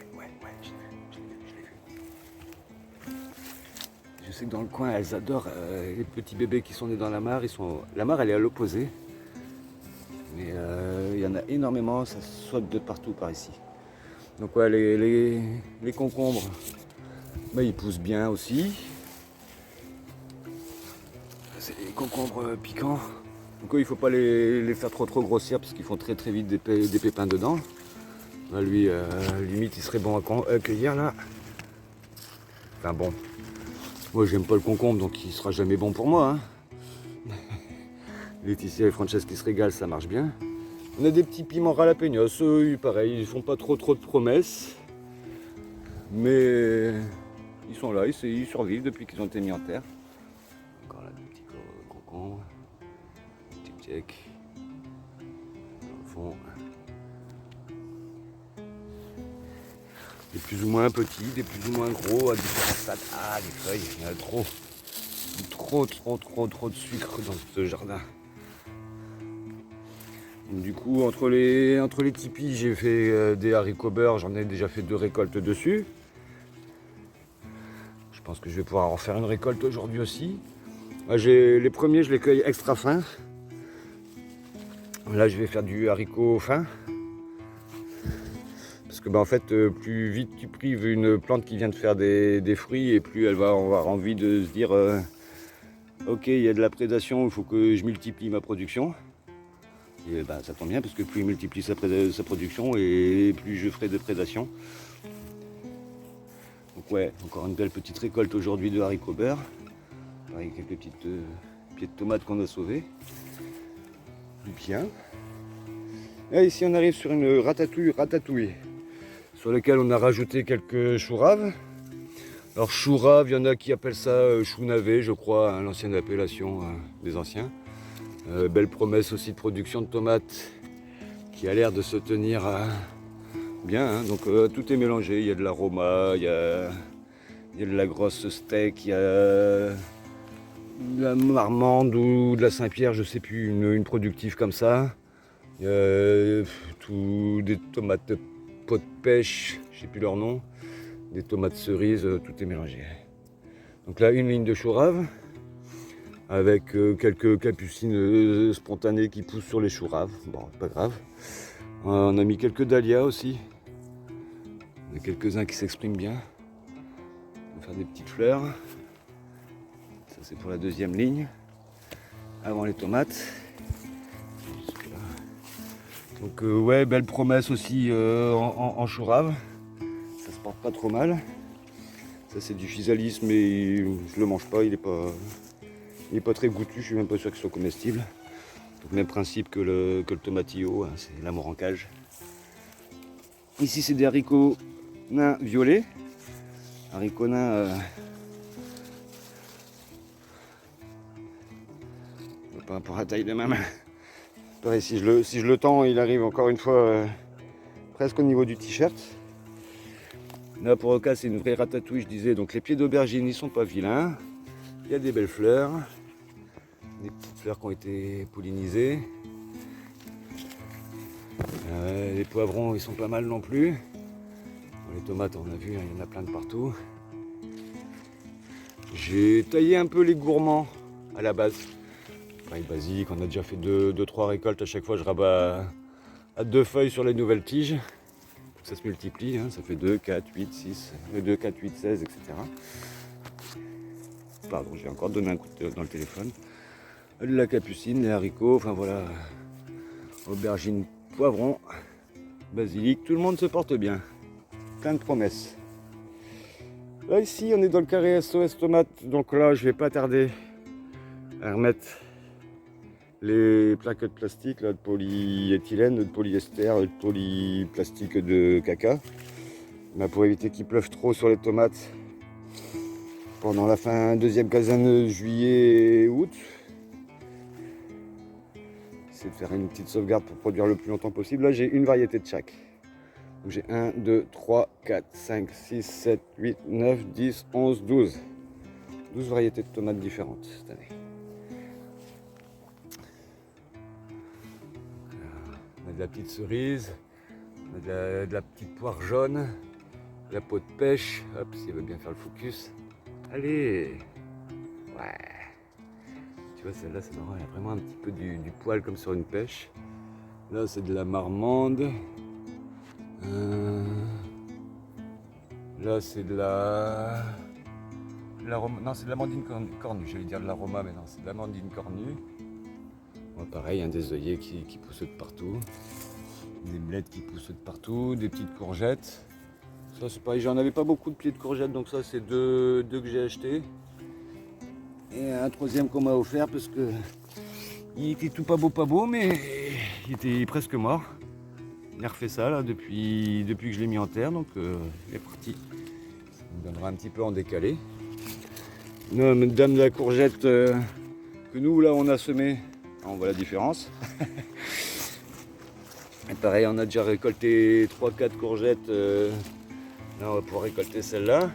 je l'ai vu. Je sais que dans le coin elles adorent les petits bébés qui sont nés dans la mare. La mare elle est à l'opposé. Mais il y en a énormément, ça saute de partout par ici. Donc ouais, les concombres, ils poussent bien aussi. C'est des concombres piquants. Donc il ne faut pas les faire trop grossir parce qu'ils font très vite des pépins dedans. Là, lui, limite, il serait bon à cueillir là. Enfin bon, moi j'aime pas le concombre donc il sera jamais bon pour moi. Hein. Laetitia et Frances qui se régalent, ça marche bien. On a des petits piments jalapenos, eux, pareil, ils font pas trop de promesses. Mais ils sont là, ils survivent depuis qu'ils ont été mis en terre. Encore là, des petits concombres, des petits tchèques. Dans le fond. Des plus ou moins petits, des plus ou moins gros, à différents stades. Ah, les feuilles, il y en a trop. Trop de sucre dans ce jardin. Du coup, entre les tipis, j'ai fait des haricots beurre, j'en ai déjà fait 2 récoltes dessus. Je pense que je vais pouvoir en faire une récolte aujourd'hui aussi. Là, les premiers, je les cueille extra fins. Là, je vais faire du haricot fin. Parce que en fait, plus vite tu prives une plante qui vient de faire des fruits, et plus elle va avoir envie de se dire ok, il y a de la prédation, il faut que je multiplie ma production. Et ça tombe bien parce que plus il multiplie sa production et plus je ferai de prédation. Donc ouais, encore une belle petite récolte aujourd'hui de haricots beurre. Avec quelques petites pieds de tomates qu'on a sauvés. bien. Là, ici on arrive sur une ratatouille sur laquelle on a rajouté quelques choux raves. Alors choux raves, il y en a qui appellent ça chou navet, je crois, hein, l'ancienne appellation des anciens. Belle promesse aussi de production de tomates qui a l'air de se tenir bien, hein. Donc tout est mélangé, il y a de l'aroma, il y a de la grosse steak, il y a de la marmande ou de la Saint-Pierre, je sais plus, une productive comme ça. Il y a des tomates de pot de pêche, je sais plus leur nom, des tomates cerises, tout est mélangé. Donc là, une ligne de chou rave avec quelques capucines spontanées qui poussent sur les choux raves. Bon, pas grave. On a mis quelques dahlias aussi. Il y en a quelques-uns qui s'expriment bien. On va faire des petites fleurs. Ça, c'est pour la deuxième ligne. Avant les tomates. Donc ouais, belle promesse aussi en chou rave. Ça se porte pas trop mal. Ça c'est du physalis, mais je le mange pas, il est pas très goûtu, je suis même pas sûr qu'il soit comestible. Donc même principe que le tomatillo, hein, c'est l'amour en cage. Ici c'est des haricots nains violets. Haricots nains par rapport à la taille de ma main. Pareil, si je le tends, il arrive encore une fois presque au niveau du t-shirt. Là pour le cas c'est une vraie ratatouille, je disais, donc les pieds d'aubergine ils sont pas vilains. Il y a des belles fleurs, des petites fleurs qui ont été pollinisées. Les poivrons ils sont pas mal non plus. Bon, les tomates on a vu, hein, il y en a plein de partout. J'ai taillé un peu les gourmands à la base. Pareil basique, on a déjà fait 2-3 récoltes, à chaque fois je rabats à 2 feuilles sur les nouvelles tiges. Ça se multiplie, hein, ça fait 2, 4, 8, 6, 2, 4, 8, 16, etc. Pardon, j'ai encore donné un coup dans le téléphone. La capucine, les haricots, enfin voilà. Aubergine, poivron, basilic, tout le monde se porte bien. Plein de promesses. Là ici, on est dans le carré SOS tomate, donc là je vais pas tarder à remettre les plaquettes de plastique là, de polyéthylène, de polyester, de polyplastique de caca. Là, pour éviter qu'il pleuve trop sur les tomates pendant la deuxième quinzaine de juillet et août. C'est de faire une petite sauvegarde pour produire le plus longtemps possible. Là j'ai une variété de chaque. Donc j'ai 1, 2, 3, 4, 5, 6, 7, 8, 9, 10, 11, 12. 12 variétés de tomates différentes cette année. On a de la petite cerise, on a de la petite poire jaune, de la peau de pêche, hop, s'il veut bien faire le focus. Allez. Ouais. Tu vois, celle-là, c'est marrant, il y a vraiment un petit peu du poil comme sur une pêche. Là, c'est de la marmande. Là, c'est de non, c'est de l'amandine cornue. J'allais dire de l'aroma, mais non, c'est de l'amandine cornue. Bon, pareil, hein, des œillets qui poussent de partout. Des blettes qui poussent de partout. Des petites courgettes. Ça, c'est pareil, j'en avais pas beaucoup de pieds de courgettes, donc ça, c'est deux que j'ai achetés. Et un troisième qu'on m'a offert parce que il était tout pas beau, mais il était presque mort. Il a refait ça là depuis que je l'ai mis en terre, donc il est parti. Ça me donnera un petit peu en décalé. Dame de la courgette que nous là on a semé, on voit la différence. Et pareil, on a déjà récolté 3-4 courgettes. Là on va pouvoir récolter celle-là.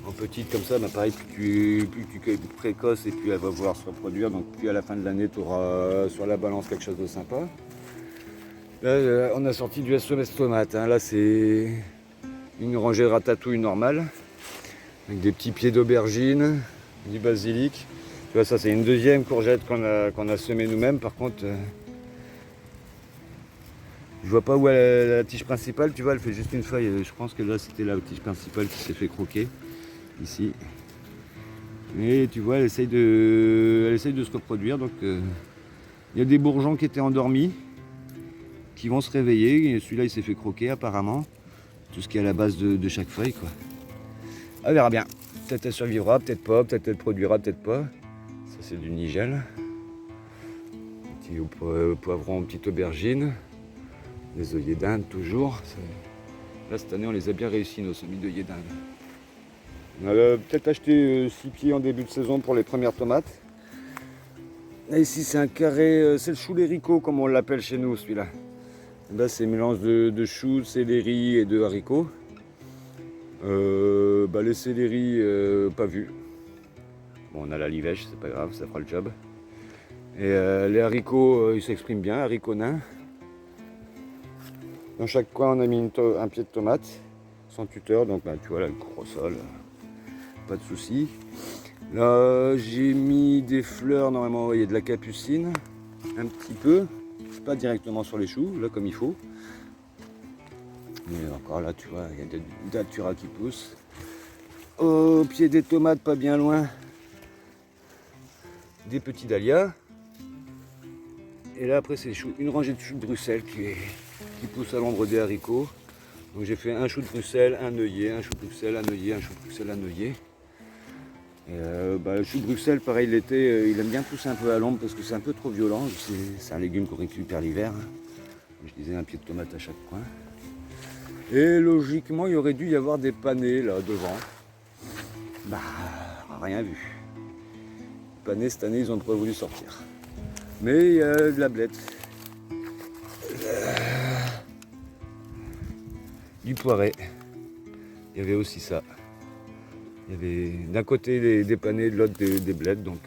En petite comme ça, bah pareil, plus tu es précoce et puis elle va vouloir se reproduire. Donc puis à la fin de l'année, tu auras sur la balance quelque chose de sympa. Là, on a sorti du SOS tomate. Hein. Là, c'est une rangée de ratatouille normale. Avec des petits pieds d'aubergine, du basilic. Tu vois, ça c'est une deuxième courgette qu'on a semée nous-mêmes. Par contre, je vois pas où est la tige principale. Tu vois, elle fait juste une feuille. Je pense que là, c'était la tige principale qui s'est fait croquer. Ici. Et tu vois, elle essaye de se reproduire. Donc, il y a des bourgeons qui étaient endormis, qui vont se réveiller. Et celui-là, il s'est fait croquer apparemment. Tout ce qui est à la base de chaque feuille, quoi. On verra bien. Peut-être elle survivra, peut-être pas, peut-être elle produira, peut-être pas. Ça, c'est du nigel. Petit poivron, petite aubergine. Les œillets d'Inde toujours. Là cette année on les a bien réussi nos semis d'œillets d'Inde. On a peut-être acheté 6 pieds en début de saison pour les premières tomates. Là ici c'est un carré, c'est le chou lérico comme on l'appelle chez nous celui-là. Là c'est un mélange de choux, de céleri et de haricots. Les céleris pas vus. Bon on a la livèche, c'est pas grave, ça fera le job. Et les haricots ils s'expriment bien, haricots nains. Dans chaque coin, on a mis un pied de tomate, sans tuteur, donc tu vois là, le gros sol, pas de souci. Là, j'ai mis des fleurs, normalement, il y a de la capucine, un petit peu, pas directement sur les choux, là comme il faut. Mais encore là, tu vois, il y a des datura qui poussent. Au pied des tomates, pas bien loin, des petits dahlias. Et là, après, c'est une rangée de choux de Bruxelles qui pousse à l'ombre des haricots. Donc j'ai fait un chou de Bruxelles, un œillet, un chou de Bruxelles, un œillet, un chou de Bruxelles, un œillet. Le chou de Bruxelles, pareil, l'été, il aime bien pousser un peu à l'ombre parce que c'est un peu trop violent. C'est un légume qu'on récupère l'hiver. Je disais un pied de tomate à chaque coin. Et logiquement, il aurait dû y avoir des panais là devant. Rien vu. Les panais cette année, ils ont pas voulu sortir. Mais il y a de la blette. Du poiret. Il y avait aussi ça. Il y avait d'un côté des panais, de l'autre des blettes. Donc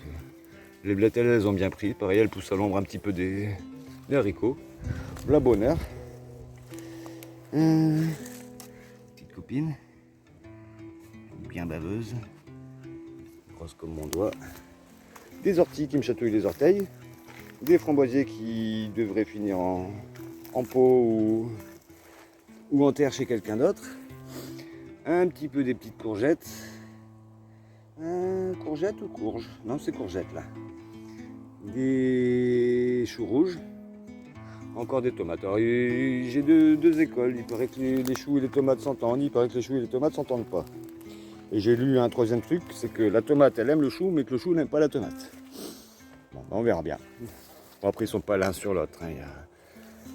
les blettes, elles ont bien pris. Pareil, elles poussent à l'ombre un petit peu des haricots. La bonne heure. Petite copine. Bien baveuse. Grosse comme mon doigt. Des orties qui me chatouillent les orteils. Des framboisiers qui devraient finir en pot ou en terre chez quelqu'un d'autre. Un petit peu des petites courgettes. Courgettes ou courges? Non, c'est courgettes là. Des choux rouges. Encore des tomates. Alors j'ai deux écoles. Il paraît que les choux et les tomates s'entendent. Il paraît que les choux et les tomates s'entendent pas. Et j'ai lu un troisième truc, c'est que la tomate elle aime le chou, mais que le chou n'aime pas la tomate. Bon, on verra bien. Bon, après ils sont pas l'un sur l'autre. Hein.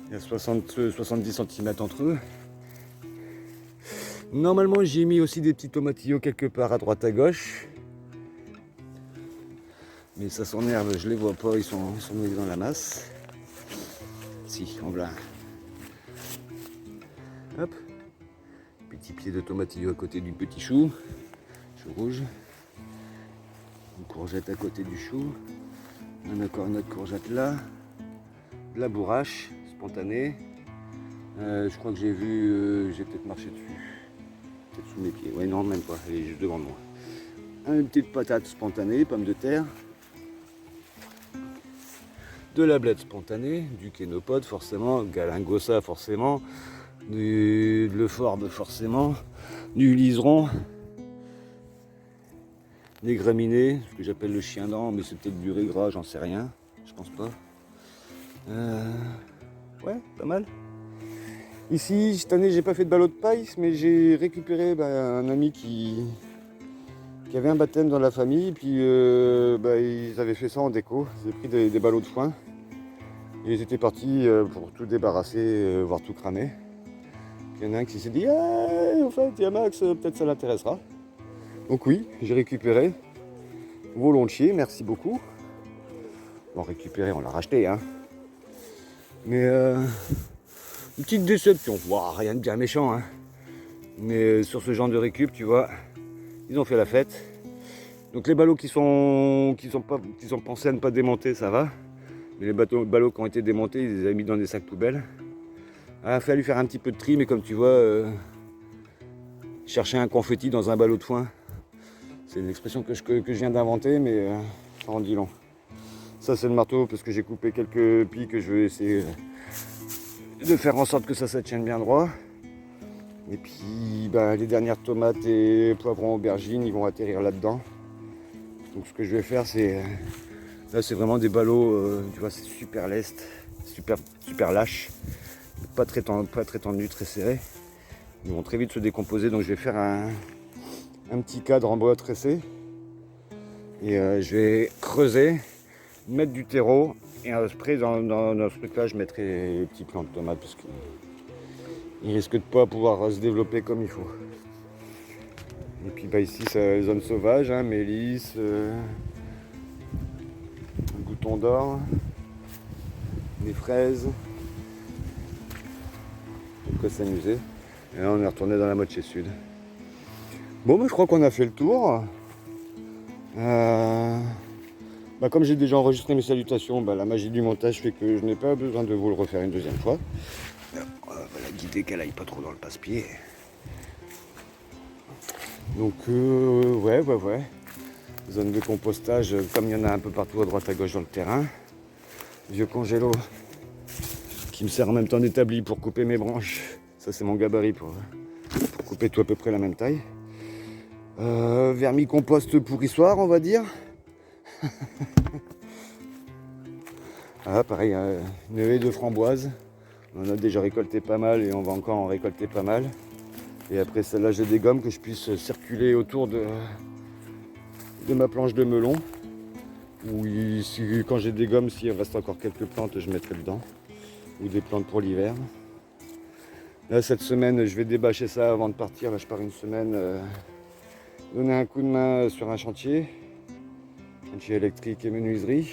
Il y a 70 cm entre eux. Normalement j'ai mis aussi des petits tomatillos quelque part à droite à gauche. Mais ça s'énerve, je les vois pas, ils sont noyés dans la masse. Si, en voilà. Hop. Petit pied de tomatillo à côté du petit chou. Chou rouge. Une courgette à côté du chou. On a encore notre courgette là. De la bourrache spontanée. Je crois que j'ai vu, j'ai peut-être marché dessus. Peut-être sous mes pieds. Ouais, non, même pas. Elle est juste devant moi. Une petite patate spontanée, pommes de terre. De la blette spontanée, du kénopode forcément, galingossa forcément, du Leforbe forcément, du liseron, des graminées, ce que j'appelle le chien dent, mais c'est peut-être du régras, j'en sais rien, je pense pas. Ouais, pas mal. Ici, cette année, j'ai pas fait de ballot de paille, mais j'ai récupéré un ami qui avait un baptême dans la famille, puis ils avaient fait ça en déco, ils avaient pris des ballots de foin. Et ils étaient partis pour tout débarrasser, voire tout cramer. Il y en a un qui s'est dit en fait, il y a Max, peut-être ça l'intéressera. Donc oui, j'ai récupéré. Volontiers, merci beaucoup. Bon, récupéré, on l'a racheté, hein. Mais une petite déception. Wow, rien de bien méchant, hein. Mais sur ce genre de récup, tu vois, ils ont fait la fête. Donc les ballots qui sont pensés à ne pas démonter, ça va. Mais les ballots qui ont été démontés, ils les avaient mis dans des sacs poubelles. Il a fallu faire un petit peu de tri, mais comme tu vois, chercher un confetti dans un ballot de foin, c'est une expression que je viens d'inventer, mais ça en dit long. Ça c'est le marteau parce que j'ai coupé quelques plis que je veux essayer de faire en sorte que ça tienne bien droit. Et puis les dernières tomates et poivrons aubergines, ils vont atterrir là-dedans. Donc ce que je vais faire, c'est... Là c'est vraiment des ballots, tu vois, c'est super leste, super lâche, pas très tendu, très serré. Ils vont très vite se décomposer, donc je vais faire un petit cadre en bois tressé. Et je vais creuser, mettre du terreau Et après, dans ce truc-là, je mettrai les petits plants de tomates parce qu'ils risquent de pas pouvoir se développer comme il faut. Et puis bah, ici, c'est la zone sauvage, hein, mélisse, bouton d'or, des fraises. On peut s'amuser. Et là, on est retourné dans la moitié sud. Bon, bah, je crois qu'on a fait le tour. Bah, comme j'ai déjà enregistré mes salutations, bah, la magie du montage fait que je n'ai pas besoin de vous le refaire une deuxième fois. On va la guider qu'elle aille pas trop dans le passe-pied. Donc ouais. Zone de compostage, comme il y en a un peu partout à droite à gauche dans le terrain. Vieux congélo qui me sert en même temps d'établi pour couper mes branches. Ça c'est mon gabarit pour couper tout à peu près la même taille. Vermicompost pourrissoir on va dire. Ah pareil, une haie de framboises. On en a déjà récolté pas mal et on va encore en récolter pas mal. Et après celle-là j'ai des gommes que je puisse circuler autour de ma planche de melon. Ou quand j'ai des gommes, s'il reste encore quelques plantes, je mettrai dedans. Ou des plantes pour l'hiver. Là cette semaine je vais débâcher ça avant de partir. Là je pars une semaine donner un coup de main sur un chantier électrique et menuiserie.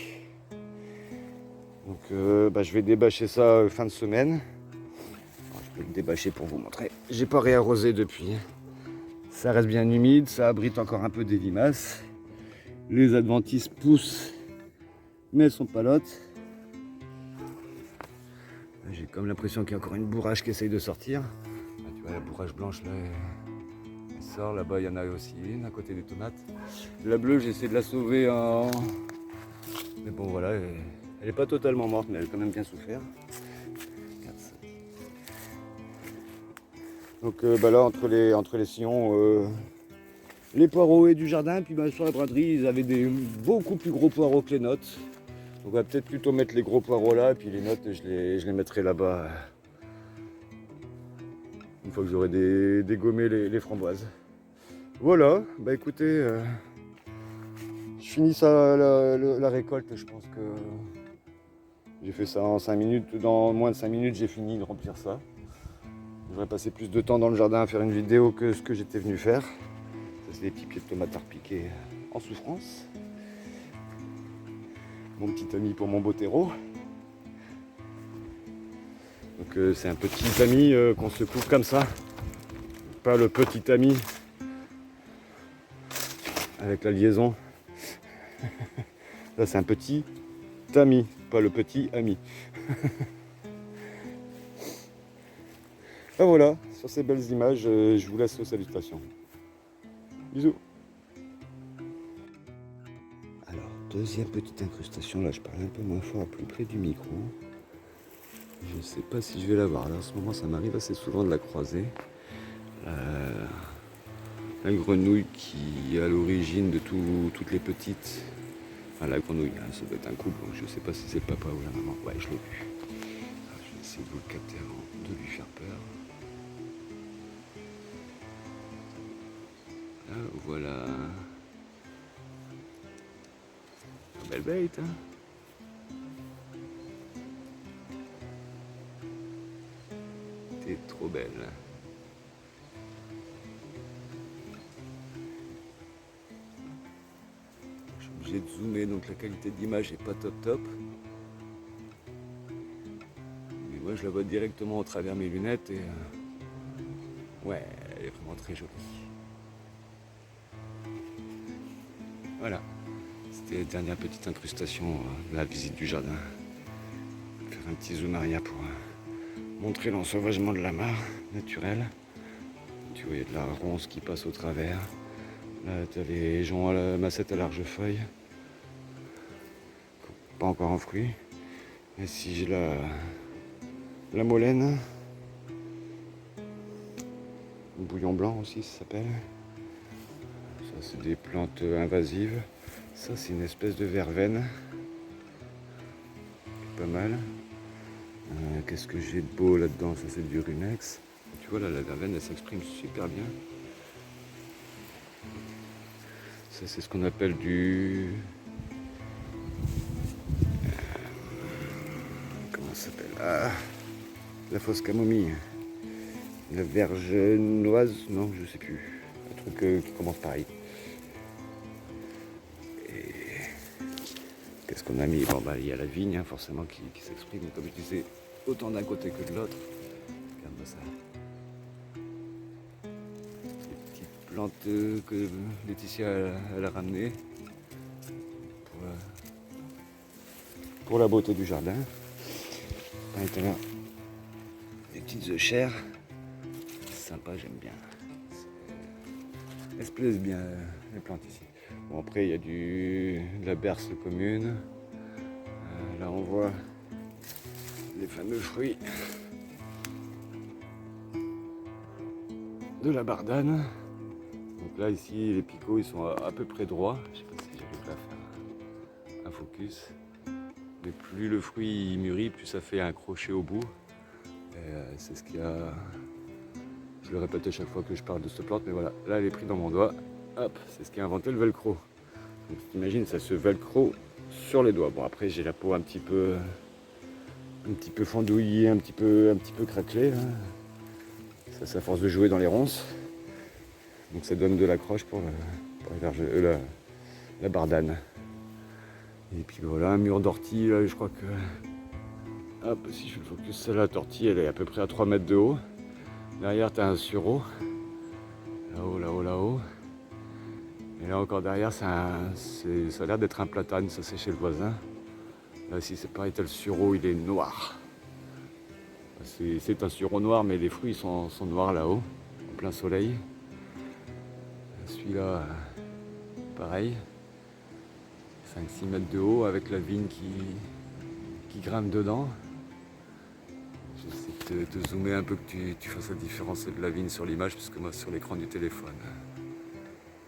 Donc je vais débâcher ça fin de semaine. Alors, je peux le débâcher pour vous montrer. J'ai pas réarrosé depuis. Ça reste bien humide, ça abrite encore un peu des limaces. Les adventices poussent, mais elles sont pas lottes. J'ai comme l'impression qu'il y a encore une bourrache qui essaye de sortir. Ah, tu vois la bourrache blanche là, elle sort. Là-bas il y en a aussi une à côté des tomates. La bleue j'essaie de la sauver en... Mais bon voilà, elle n'est pas totalement morte mais elle a quand même bien souffert. Donc là entre les sillons, les poireaux et du jardin, puis sur la braderie ils avaient des beaucoup plus gros poireaux que les nôtres. Donc on va peut-être plutôt mettre les gros poireaux là, et puis les notes je les mettrai là-bas une fois que j'aurai dégommé les framboises. Voilà, bah écoutez, je finis ça, la récolte, je pense que j'ai fait ça en 5 minutes, dans moins de 5 minutes j'ai fini de remplir ça. J'aurais passé plus de temps dans le jardin à faire une vidéo que ce que j'étais venu faire. Ça c'est des petits pieds de tomates repiqués en souffrance. Mon petit ami pour mon beau terreau. Donc c'est un petit ami qu'on secoue comme ça. Pas le petit ami avec la liaison. Là c'est un petit ami, pas le petit ami. Ah voilà, sur ces belles images, je vous laisse aux salutations. Bisous. Alors, deuxième petite incrustation, là je parle un peu moins fort, plus près du micro. Je ne sais pas si je vais la voir. Là, en ce moment, ça m'arrive assez souvent de la croiser. La grenouille qui est à l'origine de toutes les petites. Enfin, la grenouille, hein, ça doit être un couple. Je ne sais pas si c'est le papa ou la maman. Ouais, je l'ai vu. Alors, je vais essayer de vous le capter avant de lui faire peur. Là, voilà. Une belle bête, hein. T'es trop belle. Je suis obligé de zoomer, donc la qualité d'image est pas top. Mais moi je la vois directement au travers mes lunettes et ouais, elle est vraiment très jolie. Voilà, c'était la dernière petite incrustation de la visite du jardin. Faire un petit zoom arrière pour montrer l'ensauvagement de la mare naturelle. Tu vois, il y a de la ronce qui passe au travers. Là, tu as les joncs à la massette à large feuille. Pas encore en fruits. Et si j'ai la molène. Le bouillon blanc aussi, ça s'appelle. Ça, c'est des plantes invasives. Ça, c'est une espèce de verveine. Pas mal. Qu'est-ce que j'ai de beau là-dedans? Ça, c'est du runex. Tu vois, là, la verveine, elle s'exprime super bien. Ça, c'est ce qu'on appelle du... ça s'appelle? La fausse camomille. La vergenoise, non, je sais plus. Un truc qui commence pareil. Et qu'est-ce qu'on a mis? Bon, bah, il y a la vigne, hein, forcément, qui s'exprime, comme je disais, autant d'un côté que de l'autre. Regarde-moi ça. Des petites plantes que Laetitia elle a ramenées pour la beauté du jardin. Maintenant, des petites œufs chères. Sympa, j'aime bien. Elles se plaisent bien, les plantes ici. Bon, après, il y a de la berce commune. Là, on voit les fameux fruits de la bardane. Donc là, ici, les picots, ils sont à peu près droits. Je sais pas si j'arrive à faire un focus. Mais plus le fruit mûrit, plus ça fait un crochet au bout. Et c'est ce qu'il y a. Je le répète à chaque fois que je parle de cette plante, mais voilà, là elle est prise dans mon doigt. Hop, c'est ce qui a inventé le velcro. Donc t'imagines, ça se velcro sur les doigts. Bon, après j'ai la peau un petit peu fendouillée, un petit peu craquelée. Là. Ça c'est à force de jouer dans les ronces. Donc ça donne de l'accroche pour la bardane. Et puis voilà, un mur d'ortie, là je crois que. Hop, si je fais le focus, celle-là, la tortille, elle est à peu près à 3 mètres de haut. Derrière, tu as un sureau. Là-haut, là-haut, là-haut. Et là encore derrière, ça a l'air d'être un platane, ça c'est chez le voisin. Là aussi c'est pareil, tu as le sureau, il est noir. C'est un sureau noir, mais les fruits sont noirs là-haut, en plein soleil. Celui-là, pareil. 5-6 mètres de haut avec la vigne qui grimpe dedans. J'essaie de zoomer un peu que tu fasses la différence de la vigne sur l'image, parce que moi sur l'écran du téléphone,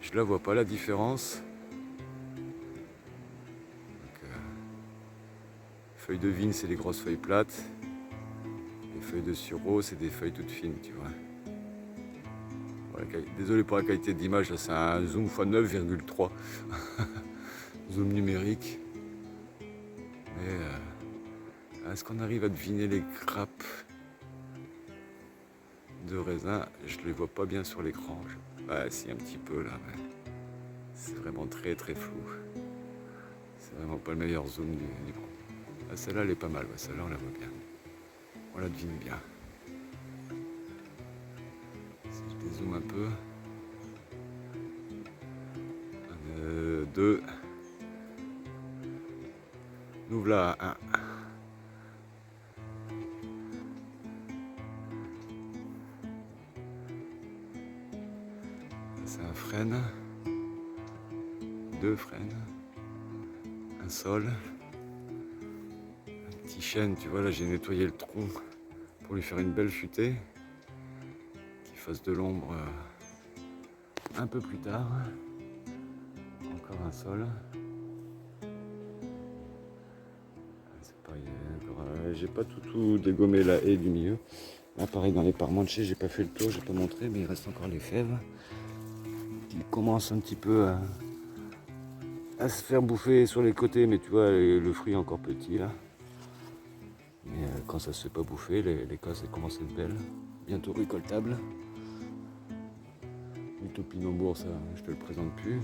je la vois pas la différence. Donc, feuilles de vigne, c'est des grosses feuilles plates. Les feuilles de sureau, c'est des feuilles toutes fines, tu vois. Désolé pour la qualité d'image, là c'est un zoom x 9,3. Zoom numérique. Mais est-ce qu'on arrive à deviner les grappes de raisin? Je les vois pas bien sur l'écran. Ah si, un petit peu là, mais c'est vraiment très très flou. C'est vraiment pas le meilleur zoom du monde. Ah, celle-là elle est pas mal, ouais, celle-là on la voit bien. On la devine bien. Si je dézoome un peu. 2. Nous voilà à 1. C'est un frêne. 2 frênes. Un sol. Un petit chêne, tu vois, là j'ai nettoyé le tronc pour lui faire une belle futée. Qui fasse de l'ombre un peu plus tard. Encore un sol. C'est pareil, j'ai pas tout dégommé la haie du milieu. Là pareil dans les parmanchés, j'ai pas fait le tour, j'ai pas montré, mais il reste encore les fèves qui commencent un petit peu à se faire bouffer sur les côtés, mais tu vois le fruit est encore petit là. Mais quand ça se fait pas bouffer, les casses elles commencent à être belles, bientôt récoltables. Le topinambour, ça je te le présente plus.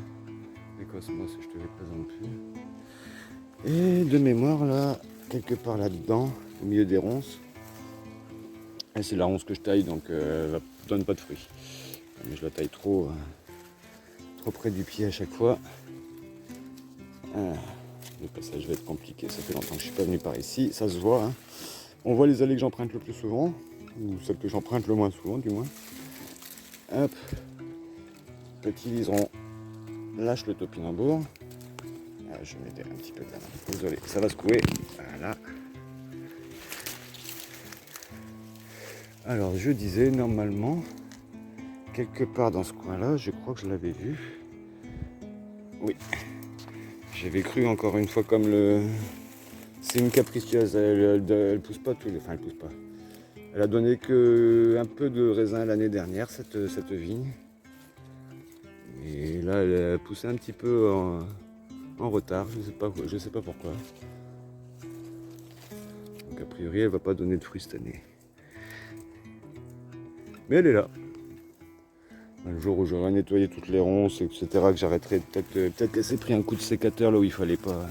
Les cosmos, je te les présente plus. Et de mémoire là, quelque part là-dedans, au milieu des ronces, et c'est la ronce que je taille, donc elle ne donne pas de fruits. Mais je la taille trop près du pied à chaque fois. Le passage va être compliqué, ça fait longtemps que je suis pas venu par ici, ça se voit. Hein. On voit les allées que j'emprunte le plus souvent, ou celles que j'emprunte le moins souvent du moins. Hop, petit liseron, lâche le topinambour. Je vais mettre un petit peu de la main. Désolé, ça va secouer. Voilà. Alors je disais normalement, quelque part dans ce coin-là, je crois que je l'avais vu. Oui. J'avais cru encore une fois comme le. C'est une capricieuse, elle pousse pas tous les. Enfin elle pousse pas. Elle a donné que un peu de raisin l'année dernière, cette vigne. Et là elle a poussé un petit peu en retard, je sais pas pourquoi. Donc Donc a priori, elle va pas donner de fruits cette année. Mais elle est là. Un jour où j'aurai nettoyé toutes les ronces, etc., que j'arrêterai, peut-être qu'elle s'est pris un coup de sécateur là où il fallait pas,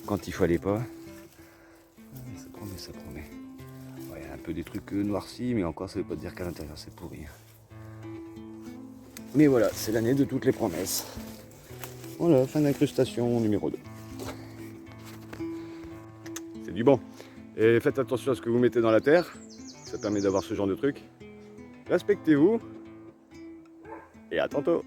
quand il fallait pas. Ça promet, ça promet. Ouais, un peu des trucs noircis, mais encore ça veut pas dire qu'à l'intérieur c'est pourri. Mais voilà, c'est l'année de toutes les promesses. Voilà, fin d'incrustation numéro 2. C'est du bon. Et faites attention à ce que vous mettez dans la terre. Ça permet d'avoir ce genre de truc. Respectez-vous. Et à tantôt.